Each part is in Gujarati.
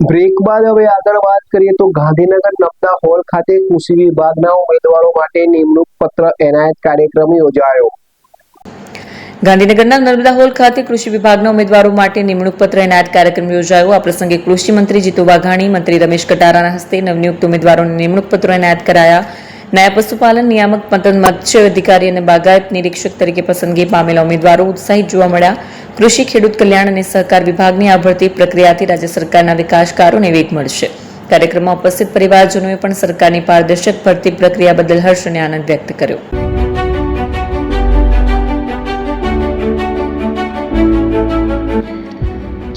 બ્રેક બાદ હવે આગળ વાત કરીએ તો ગાંધીનગર નર્મદા હોલ ખાતે કૃષિ વિભાગના ઉમેદવારો માટે નિમણૂક પત્ર એનાયત કાર્યક્રમ યોજાયો। ગાંધીનગરના નર્મદા હોલ ખાતે કૃષિ વિભાગના ઉમેદવારો માટે નિમણૂક પત્ર એનાયત કાર્યક્રમ યોજાયો। આ પ્રસંગે કૃષિ મંત્રી જીતુ વાઘાણી, મંત્રી રમેશ કટારાના હસ્તે નવનિયુક્ત ઉમેદવારોને નિમણૂક પત્રો એનાયત કરાયા। નાયબ પશુપાલન નિયામક, મત્સ્ય અધિકારી અને બાગાયત નિરીક્ષક તરીકે પસંદગી પામેલા ઉમેદવારો ઉત્સાહિત જોવા મળ્યા। કૃષિ, ખેડૂત કલ્યાણ અને સહકાર વિભાગની આ ભરતી પ્રક્રિયાથી રાજ્ય સરકારના વિકાસ કાર્યોને વેગ મળશે। કાર્યક્રમમાં ઉપસ્થિત પરિવારજનોએ પણ સરકારની પારદર્શક ભરતી પ્રક્રિયા બદલ હર્ષ અને આનંદ વ્યક્ત કર્યો।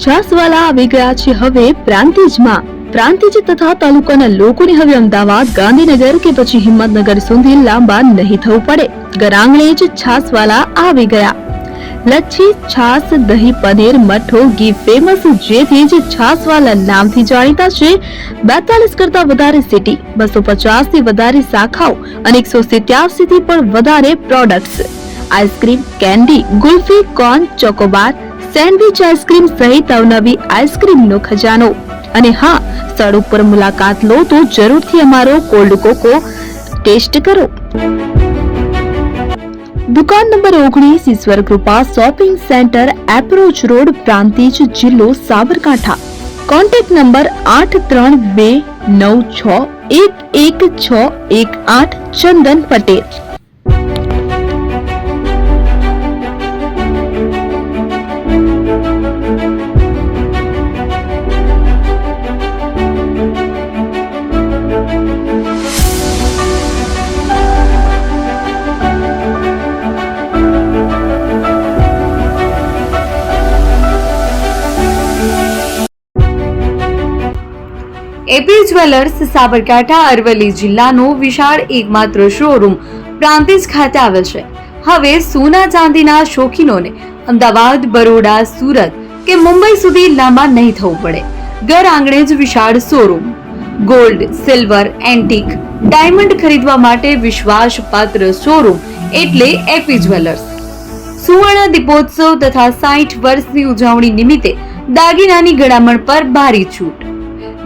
છાસવાલા આવી ગયા છે હવે પ્રાંતિજમાં। પ્રાંતિજ તથા તાલુકાના લોકોને હવે અમદાવાદ, ગાંધીનગર કે પછી હિંમતનગર સુધી લાંબા નહીં થવું પડે। ઘર આંગણે જ છાસવાલા આવી ગયા। લચ્છી, છાસ, દહીં, પનીર, મઠ્ઠો, ઘી ફેમસ, જેથી જ છાસવાલા નામથી જાણીતા છે। 42 કરતા વધારે સિટી, 250 થી વધારે શાખાઓ અને 187 થી પણ વધારે products. Ice cream, candy, kulfi, corn, Chocobar, sandwich ice cream સહિત અવનવી આઈસ્ક્રીમનો ખજાનો। અને હા, સ્થળ ઉપર મુલાકાત લો તો જરૂરથી અમારો કોલ્ડ કોકો ટેસ્ટ કરો। દુકાન number 19, Ishwar Krupa shopping centre, approach road, Prantij, જિલ્લો Sabarkantha. Contact number 8329611618 Chandan Patel. AP jewellers Sabarkantha Aravalli જિલ્લાનો વિશાળ એકમાત્ર શોરૂમ પ્રાંતિજ ખાતે આવેલ છે। હવે સોના ચાંદીના શોખીનોને અમદાવાદ, બરોડા, સુરત કે મુંબઈ સુધી લાંબા નહીં થવું પડે। ઘર આંગણે જ વિશાળ showroom. Gold, silver, antique, diamond ખરીદવા માટે વિશ્વાસપાત્ર શોરૂમ એટલે એપી જ્વેલર્સ। સુવર્ણ દીપોત્સવ તથા 60 વર્ષની ઉજવણી નિમિત્તે દાગીનાની ગળામણ પર ભારી છૂટ।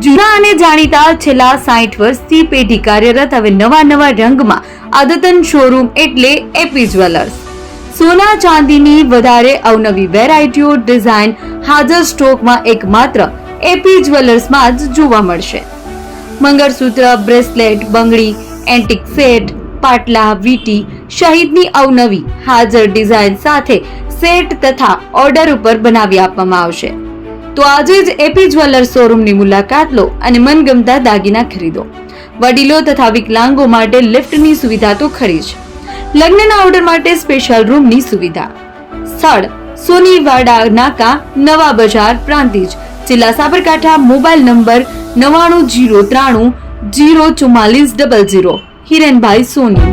જૂના અને જાણીતા છેલ્લા 60 વર્ષથી પેઢી કાર્યરત હવે નવા રંગમાં અદ્યતન શોરૂમ એટલે એપી જ્વેલર્સ। સોના ચાંદીની વધારે અવનવી વેરાયટીઓ, ડિઝાઇન હાજર સ્ટોકમાં એકમાત્ર એપી જ્વેલર્સમાં જ જોવા મળશે। મંગળસૂત્ર, બ્રેસલેટ, બંગડી, એન્ટિક સેટ, પાટલા, વીટી સહિતની અવનવી હાજર ડિઝાઇન સાથે સેટ તથા ઓર્ડર ઉપર બનાવી આપવામાં આવશે। તો આજે જ એપી જ્વેલર્સ શોરૂમની મુલાકાત લો અને મનગમતા દાગીના ખરીદો। વડીલો તથા વિકલાંગો માટે લિફ્ટની સુવિધા તો ખરી જ, લગ્નના ઓર્ડર માટે સ્પેશિયલ રૂમની સુવિધા। સ્થળ સોનીવાડા નાકા, નવા બજાર, પ્રાંતિજ, જિલ્લા સાબરકાંઠા। Mobile number 9903004400। હિરેનભાઈ સોની।